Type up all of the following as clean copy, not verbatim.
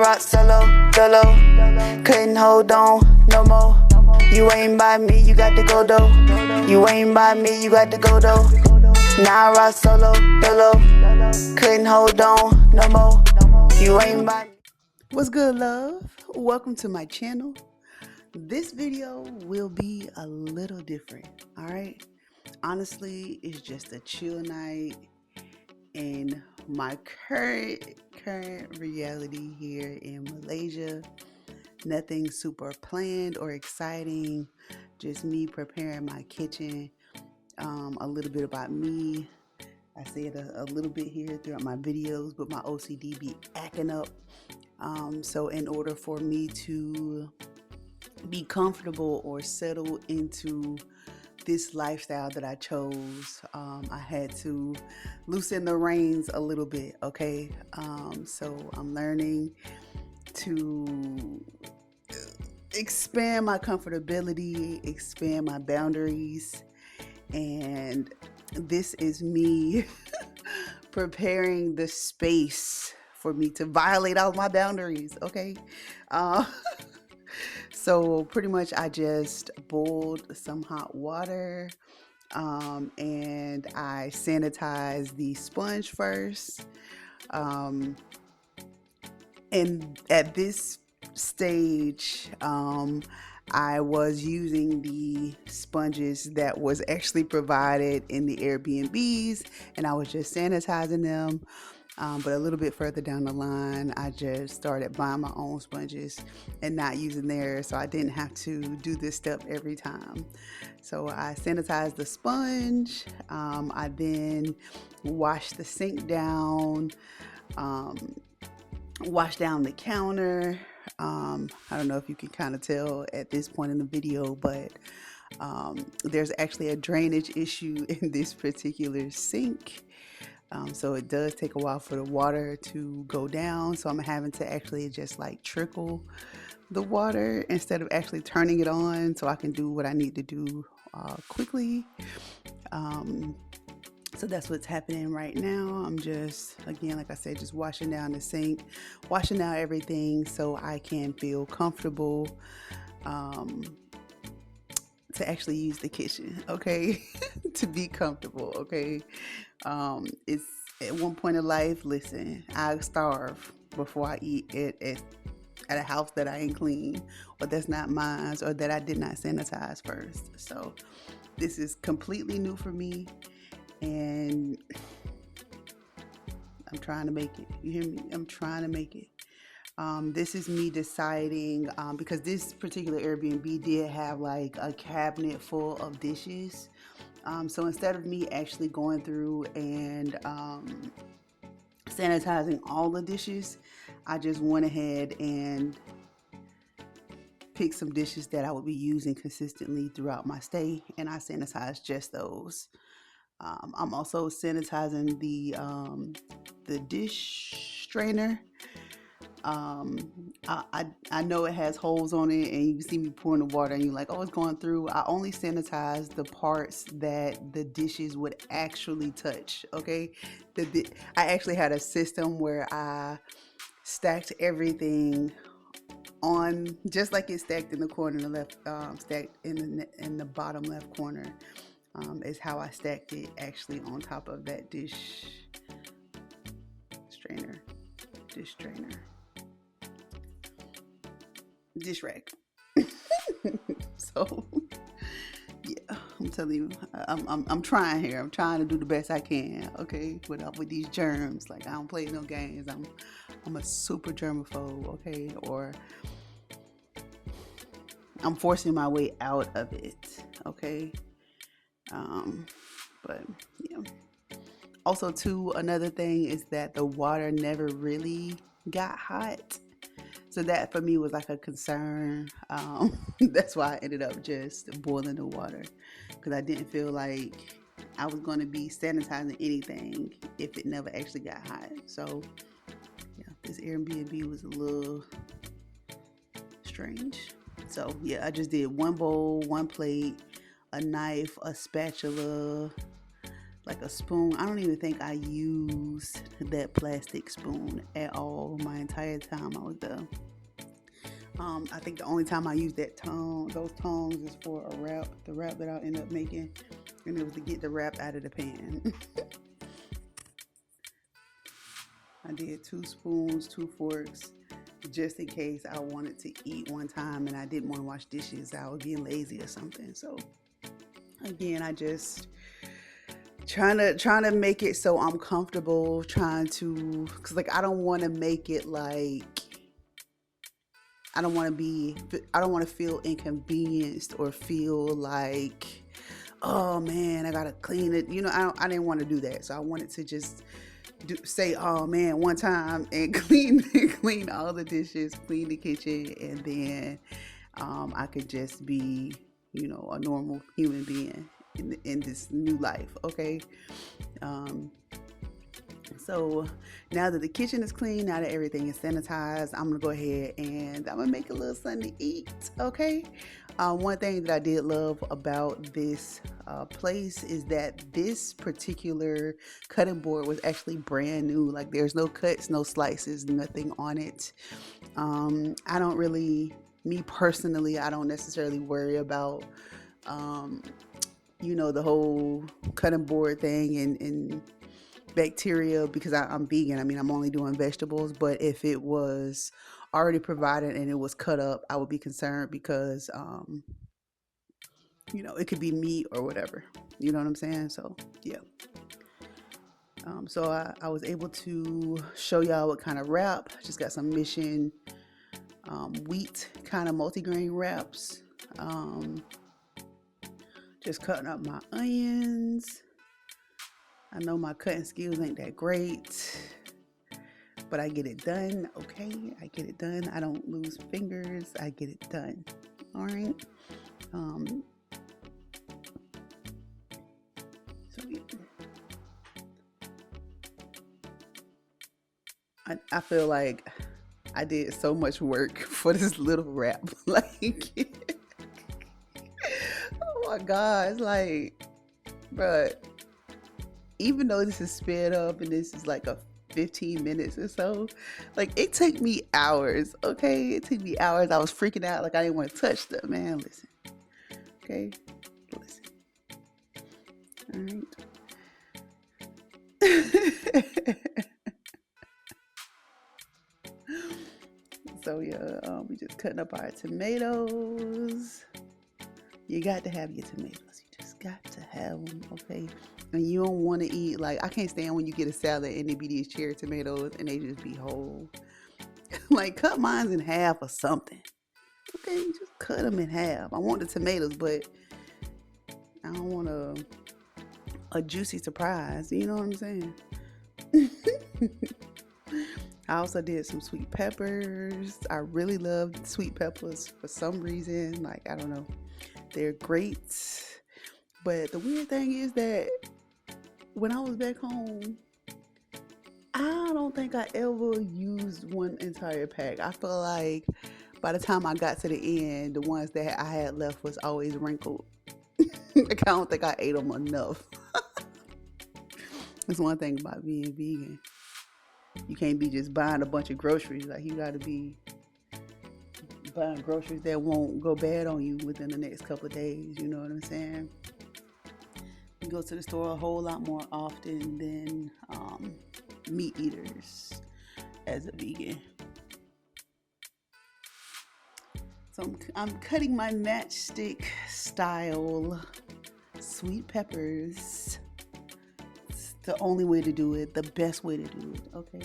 rock solo, dolo. Couldn't hold on no more. You ain't by me, you got to go though. You ain't by me, you got to go though. Now I rock solo, dolo. Couldn't hold on no more. You ain't by me. What's good, love? Welcome to my channel. This video will be a little different, all right? Honestly, it's just a chill night in my current reality here in Malaysia. Nothing super planned or exciting, just me preparing my kitchen. A little bit about me. I say it a little bit here throughout my videos, but my OCD be acting up. So in order for me to be comfortable or settle into this lifestyle that I chose, I had to loosen the reins a little bit, okay? So I'm learning to expand my comfortability, expand my boundaries, and this is me preparing the space for me to violate all my boundaries, okay? So pretty much I just boiled some hot water, and I sanitized the sponge first. And at this stage, I was using the sponges that was actually provided in the Airbnbs, and I was just sanitizing them. But a little bit further down the line, I just started buying my own sponges and not using theirs, so I didn't have to do this step every time. So I sanitized the sponge. I then washed the sink down, washed down the counter. I don't know if you can kind of tell at this point in the video, but there's actually a drainage issue in this particular sink. So it does take a while for the water to go down. So I'm having to actually just like trickle the water instead of actually turning it on so I can do what I need to do quickly. So that's what's happening right now. I'm just, again, like I said, just washing down the sink, washing out everything so I can feel comfortable to actually use the kitchen, okay? To be comfortable, okay? It's at one point in life, listen, I starve before I eat at a house that I ain't clean, or that's not mine, or that I did not sanitize first. So this is completely new for me, and I'm trying to make it. You hear me? I'm trying to make it. This is me deciding, because this particular Airbnb did have like a cabinet full of dishes. So instead of me actually going through and sanitizing all the dishes, I just went ahead and picked some dishes that I would be using consistently throughout my stay, and I sanitized just those. I'm also sanitizing the dish strainer. I know it has holes on it, and you can see me pouring the water and you're like, oh, it's going through. I only sanitize the parts that the dishes would actually touch, okay? I actually had a system where I stacked everything on, just like it's stacked in the corner in the left, stacked in the bottom left corner, is how I stacked it actually on top of that dish dish rack. So yeah, I'm telling you, I'm trying here. I'm trying to do the best I can, okay, with these germs. Like, I don't play no games. I'm a super germaphobe, okay, or I'm forcing my way out of it, okay. But yeah. Also, too, another thing is that the water never really got hot. So that for me was like a concern. That's why I ended up just boiling the water, because I didn't feel like I was going to be sanitizing anything if it never actually got hot. So yeah, this Airbnb was a little strange. So yeah, I just did one bowl, one plate, a knife, a spatula, like a spoon. I don't even think I used that plastic spoon at all my entire time I was there. I think the only time I used those tongs, is for a wrap, the wrap that I'll end up making, and it was to get the wrap out of the pan. I did 2 spoons, 2 forks, just in case I wanted to eat one time and I didn't want to wash dishes. I was being lazy or something. So again, I just trying to make it so I'm comfortable, because like I don't want to make it like, I don't want to feel inconvenienced or feel like, oh man, I gotta clean it. I didn't want to do that. So I wanted to just say, oh man, one time and clean all the dishes, clean the kitchen, and then I could just be, a normal human being in this new life. Okay. So now that the kitchen is clean, now that everything is sanitized, I'm gonna go ahead and I'm gonna make a little something to eat. Okay. One thing that I did love about this place is that this particular cutting board was actually brand new. Like there's no cuts, no slices, nothing on it. I don't really, me personally, I don't necessarily worry about, the whole cutting board thing and bacteria, because I'm vegan. I mean, I'm only doing vegetables, but if it was already provided and it was cut up, I would be concerned because, it could be meat or whatever. You know what I'm saying? So, yeah. So I was able to show y'all what kind of wrap. Just got some Mission wheat kind of multigrain wraps. Just cutting up my onions. I know my cutting skills ain't that great, but I get it done. Okay, I get it done. I don't lose fingers. I get it done. All right. So yeah. I feel like I did so much work for this little wrap. Like, oh my gosh, like, bruh. Even though this is sped up and this is like a 15 minutes or so, like it took me hours. Okay, it took me hours. I was freaking out, like I didn't want to touch them. Man, listen. Okay, listen. All right. So yeah, we just cutting up our tomatoes. You got to have your tomatoes. You just got to have them. Okay. And you don't want to eat, like, I can't stand when you get a salad and they be these cherry tomatoes and they just be whole. Like, cut mine in half or something. Okay, just cut them in half. I want the tomatoes, but I don't want a juicy surprise. You know what I'm saying? I also did some sweet peppers. I really love sweet peppers for some reason. Like, I don't know. They're great. But the weird thing is that when I was back home, I don't think I ever used one entire pack. I feel like by the time I got to the end, the ones that I had left was always wrinkled. Like, I don't think I ate them enough. That's one thing about being vegan. You can't be just buying a bunch of groceries. Like, you got to be buying groceries that won't go bad on you within the next couple of days. You know what I'm saying? You go to the store a whole lot more often than meat eaters as a vegan. So I'm cutting my matchstick style sweet peppers. It's the only way to do it, the best way to do it, okay?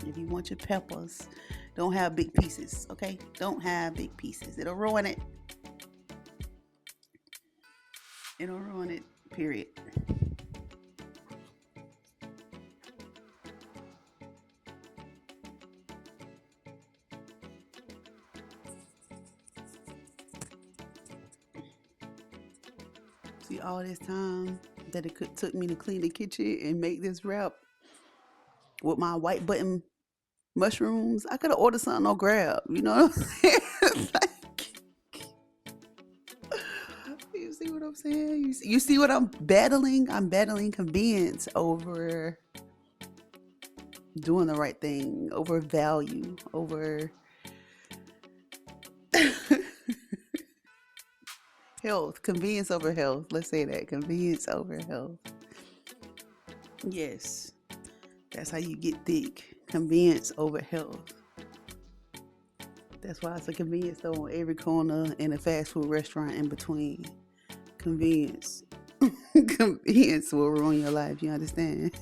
If you want your peppers, don't have big pieces, okay? Don't have big pieces. It'll ruin it. It'll ruin it, period. See, all this time that it took me to clean the kitchen and make this wrap with my white button mushrooms, I could have ordered something on Grab, you know what I'm saying? Like, You see what I'm saying? You see what I'm battling? I'm battling convenience over doing the right thing, over value, over health. Convenience over health. Let's say that. Convenience over health. Yes. That's how you get thick. Convenience over health. That's why it's a convenience store on every corner and a fast food restaurant in between. Convenience. Convenience will ruin your life, you understand?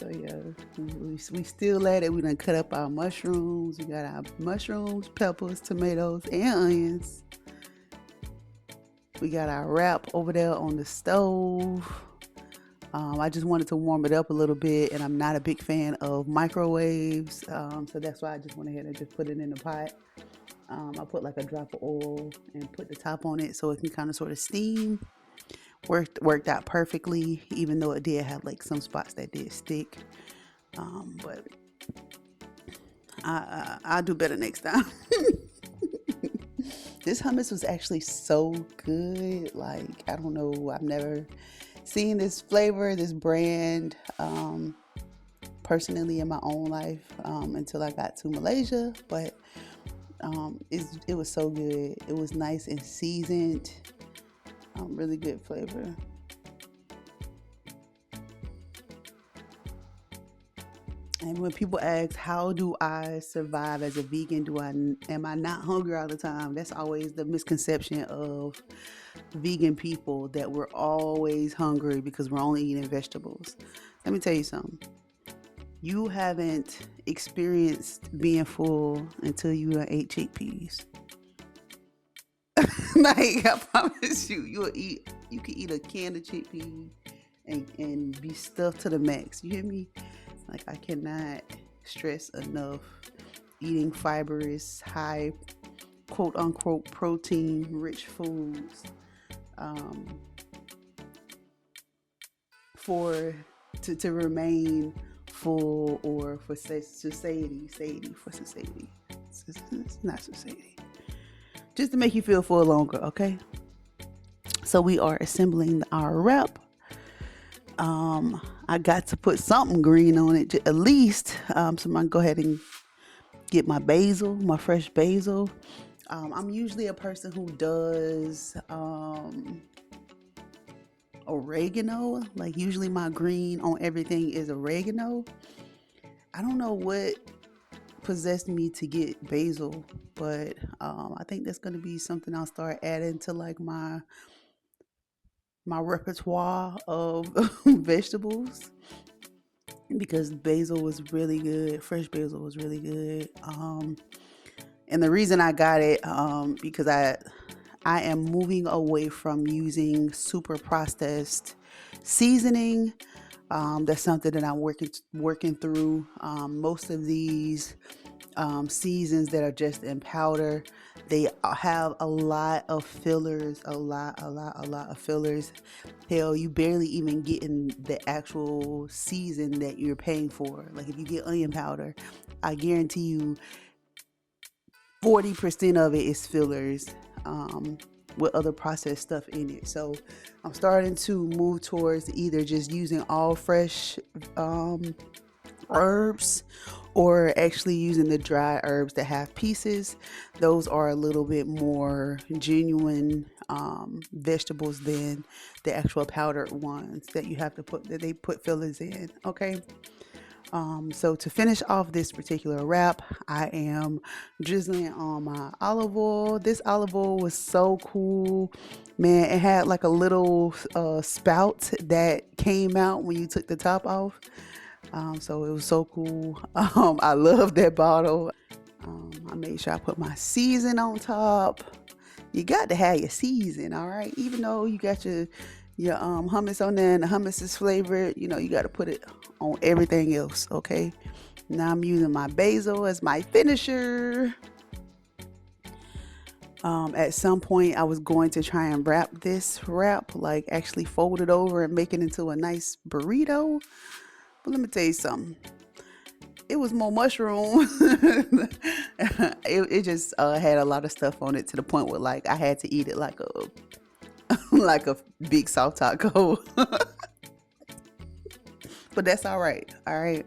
So yeah, we still at it. We done cut up our mushrooms. We got our mushrooms, peppers, tomatoes, and onions. We got our wrap over there on the stove. I just wanted to warm it up a little bit, and I'm not a big fan of microwaves, so that's why I just went ahead and just put it in the pot. I put like a drop of oil and put the top on it so it can kind of sort of steam. Worked out perfectly, even though it did have like some spots that did stick. But I'll do better next time. This hummus was actually so good. Like, I don't know, I've never seen this flavor, this brand, personally in my own life until I got to Malaysia. But it was so good. It was nice and seasoned. Really good flavor. And when people ask, how do I survive as a vegan? Am I not hungry all the time? That's always the misconception of vegan people, that we're always hungry because we're only eating vegetables. Let me tell you something. You haven't experienced being full until you ate chickpeas. Like, I promise you, you can eat a can of chickpeas and be stuffed to the max. You hear me? Like, I cannot stress enough eating fibrous, high, quote unquote, protein rich foods to remain full, or for satiety. It's not satiety. Just to make you feel full longer, okay? So we are assembling our wrap. I got to put something green on it, at least. So I'm gonna go ahead and get my basil, my fresh basil. I'm usually a person who does oregano. Like, usually my green on everything is oregano. I don't know what possessed me to get basil, but I think that's gonna be something I'll start adding to like my repertoire of vegetables, because basil was really good. Fresh basil was really good. And the reason I got it, because I am moving away from using super processed seasoning. That's something that I'm working through. Most of these seasons that are just in powder, they have a lot of fillers, a lot of fillers. Hell, you barely even getting the actual season that you're paying for. Like, if you get onion powder, I guarantee you 40% of it is fillers with other processed stuff in it. So I'm starting to move towards either just using all fresh herbs, or actually using the dry herbs that have pieces. Those are a little bit more genuine vegetables than the actual powdered ones that they put fillers in. Okay. So to finish off this particular wrap, I am drizzling on my olive oil. This olive oil was so cool, man. It had like a little spout that came out when you took the top off. So it was so cool. I love that bottle. I made sure I put my season on top. You got to have your season, all right? Even though you got your hummus on there and the hummus is flavored, you got to put it on everything else, okay? Now I'm using my basil as my finisher. At some point I was going to try and wrap this wrap, like actually fold it over and make it into a nice burrito. But let me tell you something. it was more mushroom. It just had a lot of stuff on it to the point where like I had to eat it like a like a big soft taco. But that's all right. All right.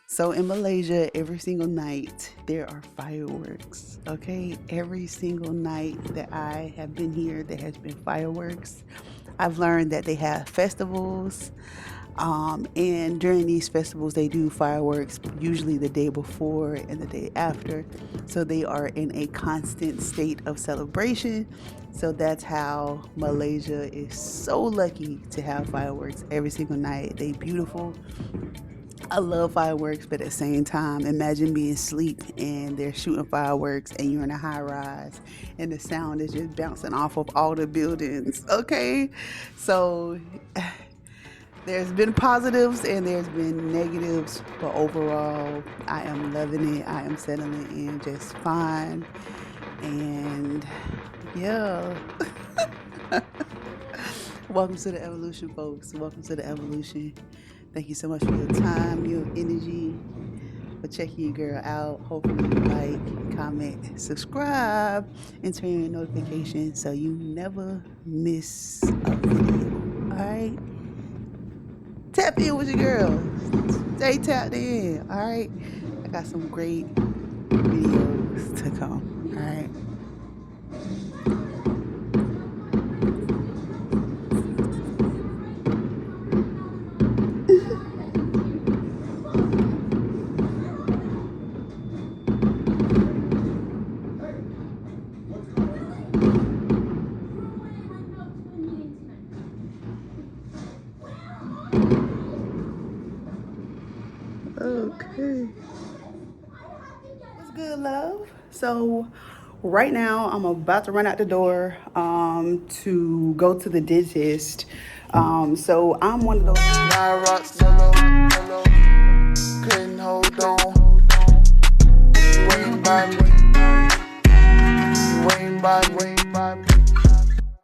So in Malaysia, every single night there are fireworks. Okay, every single night that I have been here, there has been fireworks. I've learned that they have festivals, and during these festivals, they do fireworks usually the day before and the day after. So they are in a constant state of celebration. So that's how Malaysia is so lucky to have fireworks every single night. They beautiful. I love fireworks, but at the same time, imagine being asleep and they're shooting fireworks and you're in a high rise and the sound is just bouncing off of all the buildings. Okay, so there's been positives and there's been negatives, but overall, I am loving it. I am settling in just fine, and yeah. Welcome to the evolution, folks. Welcome to the evolution. Thank you so much for your time, your energy, for checking your girl out. Hopefully you like, comment, subscribe, and turn your notifications so you never miss a video. Alright? Tap in with your girl. Stay tapped in. Alright? I got some great videos to come. Alright? Okay. What's good, love? So right now I'm about to run out the door to go to the dentist. So I'm one of those. I rock solo, couldn't hold on. You ain't by me. You ain't by me.